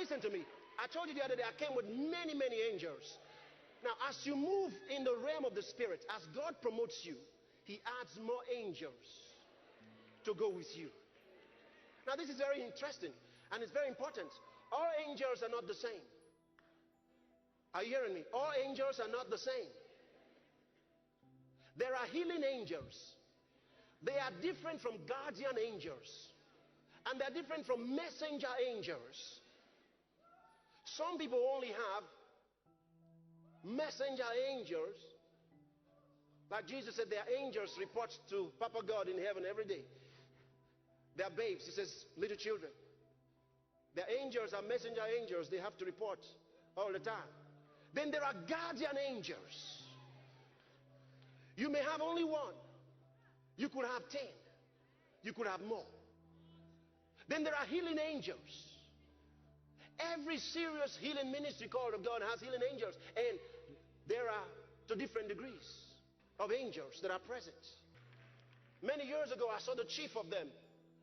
listen to me. I told you the other day I came with many, many angels. Now, as you move in the realm of the Spirit, as God promotes you, He adds more angels to go with you. Now, this is very interesting and it's very important. All angels are not the same. Are you hearing me? All angels are not the same. There are healing angels. They are different from guardian angels. And they're different from messenger angels. Some people only have messenger angels. Like Jesus said, their angels report to Papa God in heaven every day. They are babes. He says, little children. Their angels are messenger angels. They have to report all the time. Then there are guardian angels. You may have only one. You could have 10. You could have more. Then there are healing angels. Every serious healing ministry called of God has healing angels. And there are to different degrees of angels that are present. Many years ago, I saw the chief of them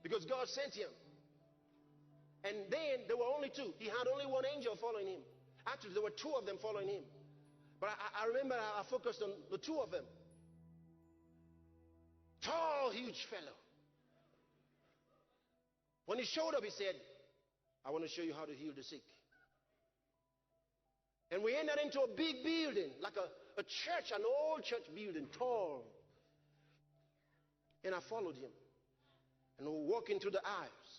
because God sent him. And then there were only two. He had only one angel following him. Actually, there were two of them following him. But I remember I focused on the two of them. Tall, huge fellow. When he showed up, he said, I want to show you how to heal the sick. And we entered into a big building, like a church, an old church building, tall. And I followed him. And we were walking through the aisles.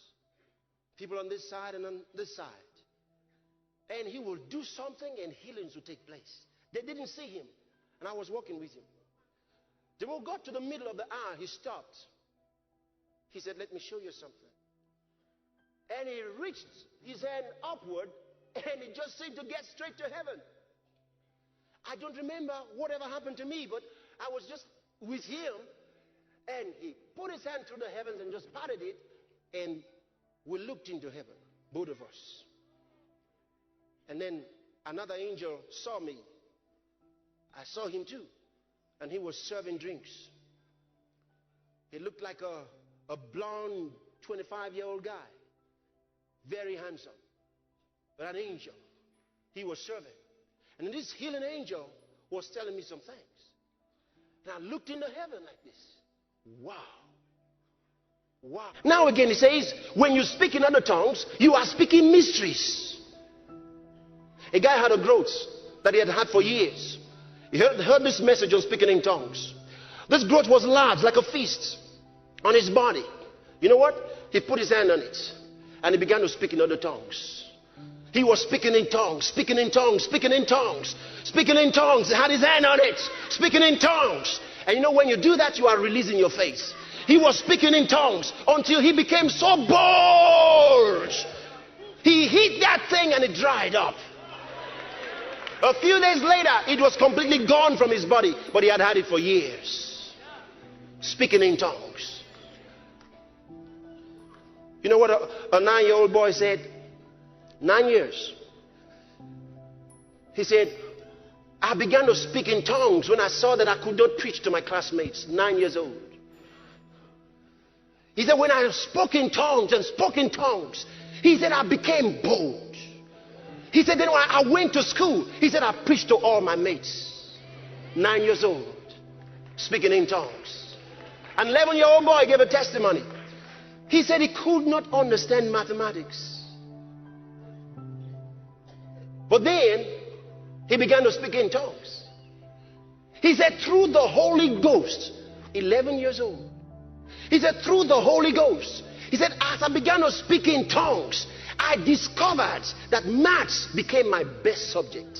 People on this side and on this side. And he will do something and healings will take place. They didn't see him. And I was walking with him. Then we got to the middle of the aisle. He stopped. He said, let me show you something. And he reached his hand upward and it just seemed to get straight to heaven. I don't remember whatever happened to me, but I was just with him and he put his hand through the heavens and just patted it and we looked into heaven, both of us. And then another angel saw me. I saw him too. And he was serving drinks. He looked like a blonde 25-year-old guy. Very handsome. But an angel. He was serving. And this healing angel was telling me some things. And I looked into heaven like this. Wow. Wow. Now again he says, when you speak in other tongues, you are speaking mysteries. A guy had a growth that he had had for years. He heard this message on speaking in tongues. This growth was large, like a fist on his body. You know what? He put his hand on it. And he began to speak in other tongues. He was speaking in tongues, speaking in tongues, speaking in tongues, speaking in tongues. He had his hand on it, speaking in tongues. And you know, when you do that, you are releasing your faith. He was speaking in tongues until he became so bold. He hit that thing and it dried up. A few days later, it was completely gone from his body, but he had had it for years. Speaking in tongues. You know what a 9-year-old boy said? 9 years. He said, I began to speak in tongues when I saw that I could not preach to my classmates. 9 years old. He said, when I spoke in tongues and spoke in tongues, he said, I became bold. He said, then when I went to school, he said, I preached to all my mates. 9 years old. Speaking in tongues. An 11-year-old boy gave a testimony. He said he could not understand mathematics. But then, he began to speak in tongues. He said, through the Holy Ghost, 11 years old. He said, through the Holy Ghost. He said, as I began to speak in tongues, I discovered that maths became my best subject.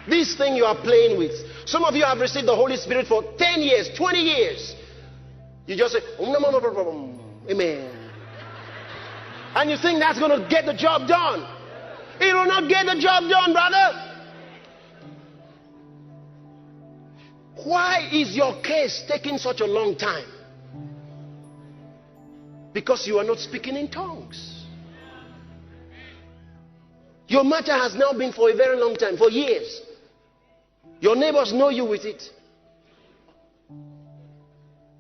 This thing you are playing with. Some of you have received the Holy Spirit for 10 years, 20 years. You just say, amen. And you think that's going to get the job done. It will not get the job done, brother. Why is your case taking such a long time? Because you are not speaking in tongues. Your matter has now been for a very long time, for years. Your neighbors know you with it.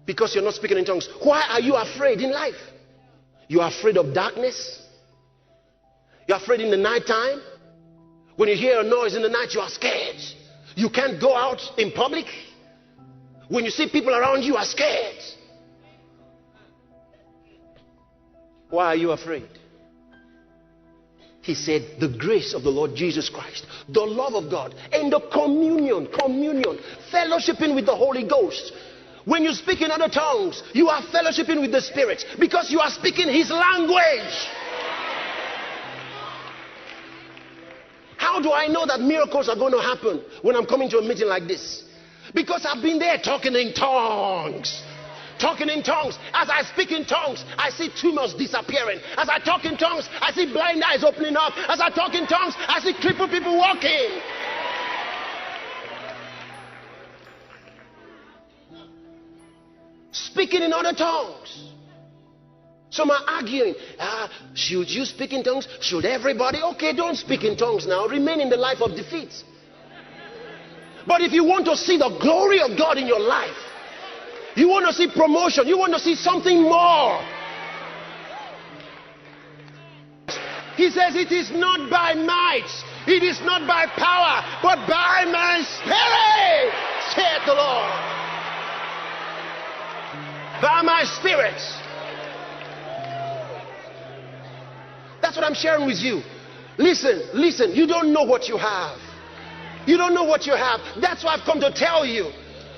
Because you're not speaking in tongues. Why are you afraid in life? You are afraid of darkness. You're afraid in the nighttime. When you hear a noise in the night, you are scared. You can't go out in public. When you see people around you, are scared. Why are you afraid? He said, the grace of the Lord Jesus Christ, the love of God, and the communion, fellowshipping with the Holy Ghost. When you speak in other tongues, you are fellowshipping with the Spirit because you are speaking His language. How do I know that miracles are going to happen when I'm coming to a meeting like this? Because I've been there talking in tongues. Talking in tongues. As I speak in tongues, I see tumors disappearing. As I talk in tongues, I see blind eyes opening up. As I talk in tongues, I see crippled people walking. Speaking in other tongues. Some are arguing, should you speak in tongues? Should everybody? Okay, don't speak in tongues now. Remain in the life of defeat. But if you want to see the glory of God in your life, you want to see promotion, you want to see something more. He says, it is not by might, it is not by power, but by my Spirit, saith the Lord. By my Spirit. That's what I'm sharing with you. Listen, you don't know what you have. You don't know what you have. That's why I've come to tell you.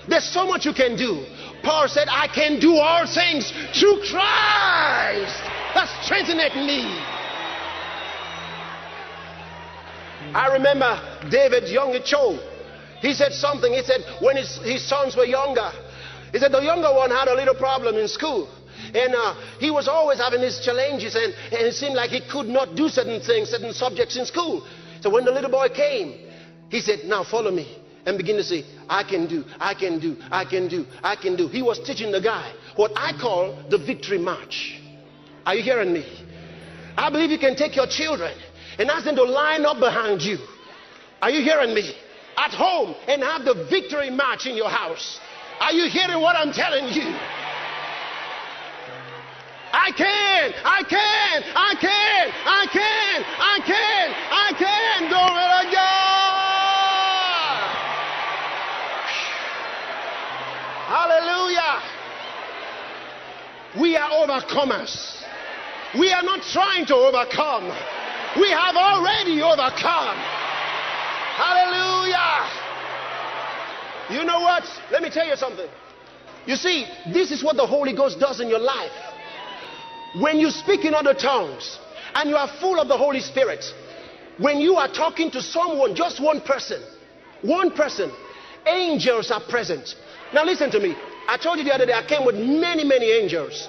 There's so much you can do. Paul said, I can do all things through Christ that strengtheneth me. I remember David's younger child. He said something. He said when his sons were younger, he said the younger one had a little problem in school. And he was always having his challenges, and it seemed like he could not do certain things, certain subjects in school. So when the little boy came, he said, now follow me, and begin to say, I can do, I can do, I can do, I can do. He was teaching the guy what I call the victory march. Are you hearing me? I believe you can take your children and ask them to line up behind you. Are you hearing me? At home, and have the victory march in your house. Are you hearing what I'm telling you? I can, I can, I can, I can, I can, I can. Glory to God. Hallelujah. We are overcomers. We are not trying to overcome. We have already overcome. Hallelujah. You know what? Let me tell you something. You see, this is what the Holy Ghost does in your life. When you speak in other tongues and you are full of the Holy Spirit, when you are talking to someone, just one person, angels are present. Now listen to me. I told you the other day I came with many, many angels.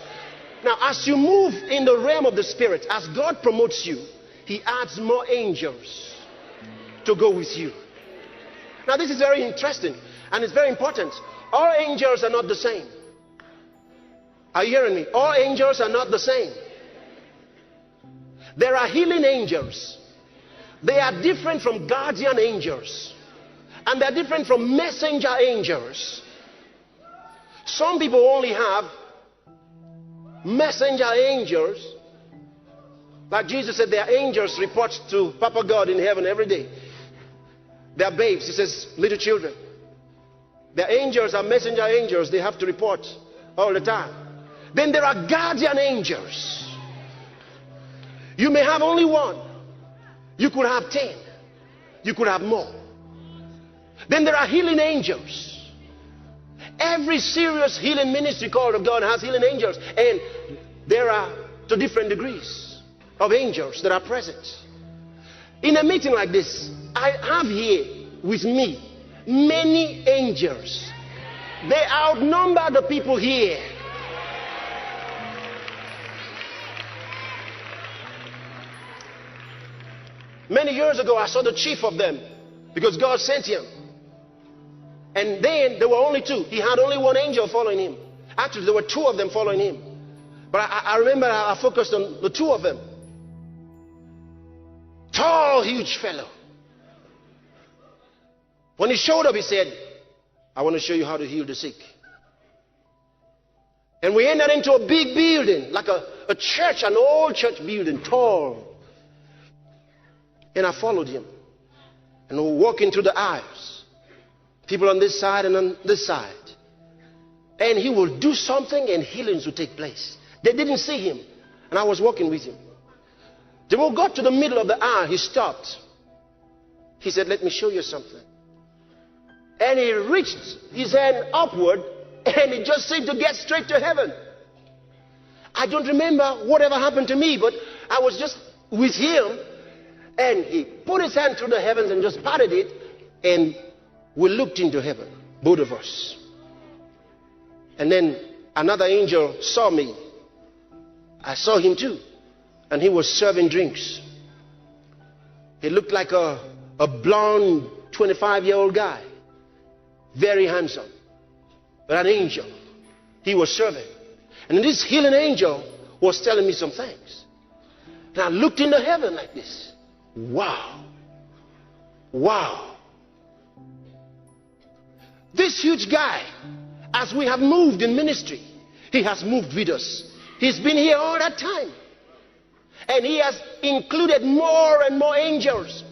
Now as you move in the realm of the Spirit, as God promotes you, He adds more angels to go with you. Now this is very interesting and it's very important. All angels are not the same. Are you hearing me? All angels are not the same. There are healing angels. They are different from guardian angels. And they're different from messenger angels. Some people only have messenger angels. Like Jesus said, their angels report to Papa God in heaven every day. They are babes. He says, little children. Their angels are messenger angels. They have to report all the time. Then there are guardian angels. You may have only one. You could have 10. You could have more. Then there are healing angels. Every serious healing ministry called of God has healing angels. And there are to different degrees of angels that are present. In a meeting like this, I have here with me many angels. They outnumber the people here. Many years ago, I saw the chief of them because God sent him. And then there were only two. He had only one angel following him. Actually, there were two of them following him. But I remember I focused on the two of them. Tall, huge fellow. When he showed up, he said, I want to show you how to heal the sick. And we entered into a big building, like a church, an old church building, tall. And I followed him. And we were walking through the aisles. People on this side and on this side. And he will do something and healings will take place. They didn't see him. And I was walking with him. Then we got to the middle of the aisle. He stopped. He said, let me show you something. And he reached his hand upward and it just seemed to get straight to heaven. I don't remember whatever happened to me, but I was just with him. And he put his hand through the heavens and just patted it. And we looked into heaven, both of us. And then another angel saw me. I saw him too. And he was serving drinks. He looked like a blonde 25-year-old guy. Very handsome. But an angel. He was serving. And this healing angel was telling me some things. And I looked into heaven like this. Wow. Wow. This huge guy, as we have moved in ministry, he has moved with us. He's been here all that time. And he has included more and more angels.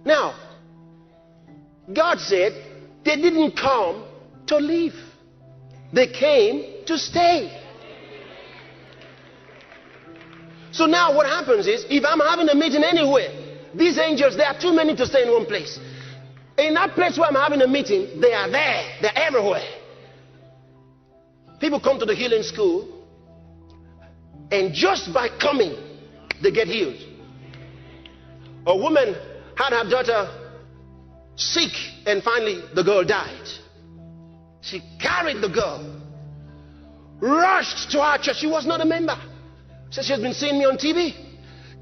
Now, God said they didn't come to live. They came to stay. So now what happens is, if I'm having a meeting anywhere, these angels, there are too many to stay in one place. In that place where I'm having a meeting, they are there. They're everywhere. People come to the healing school, and just by coming, they get healed. A woman had her daughter sick, and finally the girl died. She carried the girl, rushed to our church. She was not a member. Said she has been seeing me on TV.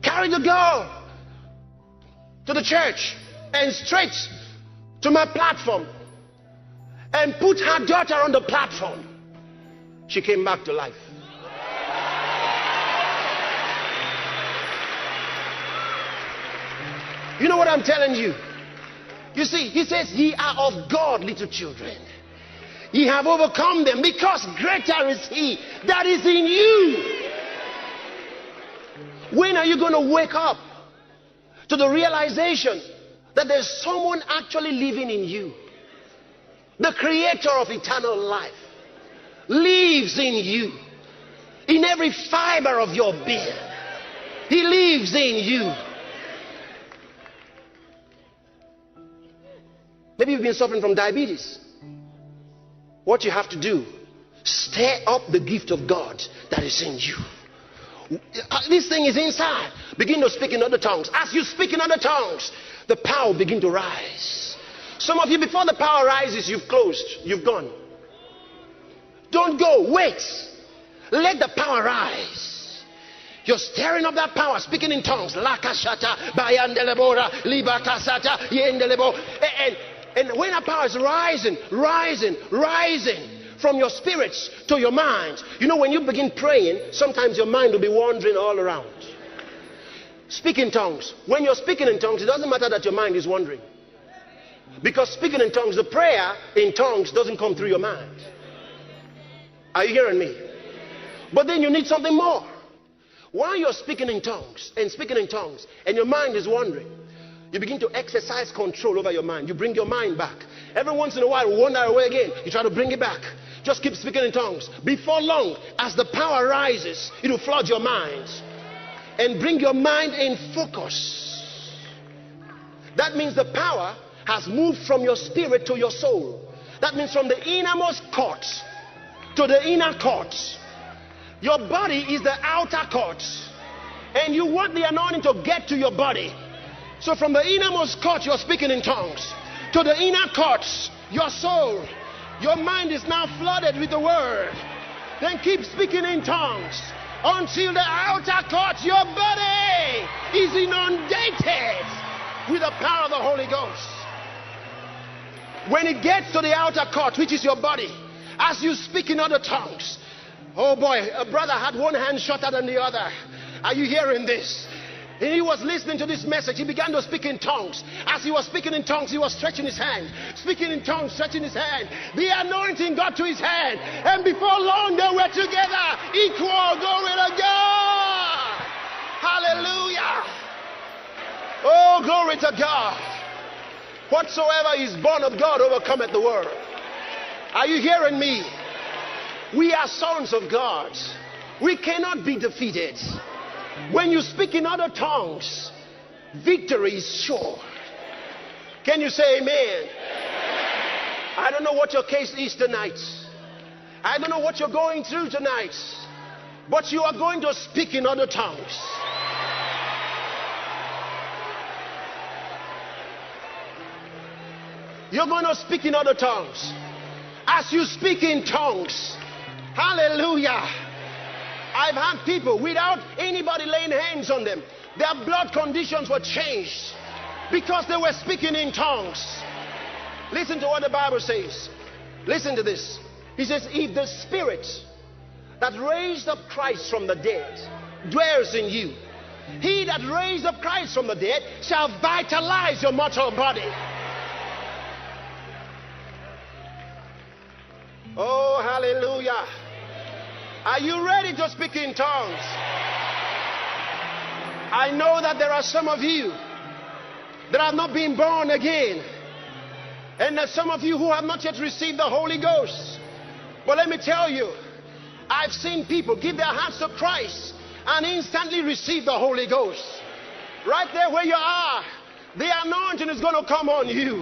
Carried the girl to the church and straight to my platform and put her daughter on the platform. She came back to life. You know what I'm telling you? You see, he says, ye are of God, little children. Ye have overcome them, because greater is he that is in you. When are you going to wake up to the realization that there's someone actually living in you? The creator of eternal life lives in you, in every fiber of your being. He lives in you. Maybe you've been suffering from diabetes. What you have to do, stir up the gift of God that is in you. This thing is inside. Begin to speak in other tongues. As you speak in other tongues, the power will begin to rise. Some of you, before the power rises, you've closed. You've gone. Don't go. Wait. Let the power rise. You're stirring up that power, speaking in tongues. And when that power is rising from your spirits to your mind. You know, when you begin praying, sometimes your mind will be wandering all around. Speak in tongues. When you're speaking in tongues, it doesn't matter that your mind is wandering. Because speaking in tongues, the prayer in tongues doesn't come through your mind. Are you hearing me? But then you need something more. While you're speaking in tongues and your mind is wandering, you begin to exercise control over your mind. You bring your mind back. Every once in a while, wander away again. You try to bring it back. Just keep speaking in tongues. Before long, as the power rises, it will flood your mind and bring your mind in focus. That means the power has moved from your spirit to your soul. That means from the innermost court to the inner court. Your body is the outer court, and you want the anointing to get to your body. So from the innermost court, you're speaking in tongues, to the inner courts, your soul, your mind is now flooded with the word. Then keep speaking in tongues until the outer court, your body is inundated with the power of the Holy Ghost. When it gets to the outer court, which is your body, as you speak in other tongues, oh boy, a brother had one hand shorter than the other. Are you hearing this? And he was listening to this message. He began to speak in tongues. As he was speaking in tongues, he was stretching his hand. Speaking in tongues, stretching his hand. The anointing got to his hand. And before long, they were together. Equal, glory to God. glory to God. Whatsoever is born of God overcometh the world. Are you hearing me? We are sons of God. We cannot be defeated. When you speak in other tongues, victory is sure. Can you say amen? I don't know what your case is tonight. I don't know what you're going through tonight. But you are going to speak in other tongues. You're going to speak in other tongues. As you speak in tongues, hallelujah, I've had people without anybody laying hands on them, their blood conditions were changed because they were speaking in tongues. Listen to what the Bible says. Listen to this. He says, if the Spirit that raised up Christ from the dead dwells in you, he that raised up Christ from the dead shall vitalize your mortal body. Oh, hallelujah. Are you ready to speak in tongues? I know that there are some of you that have not been born again. And there's some of you who have not yet received the Holy Ghost. But let me tell you, I've seen people give their hearts to Christ and instantly receive the Holy Ghost. Right there where you are, the anointing is going to come on you.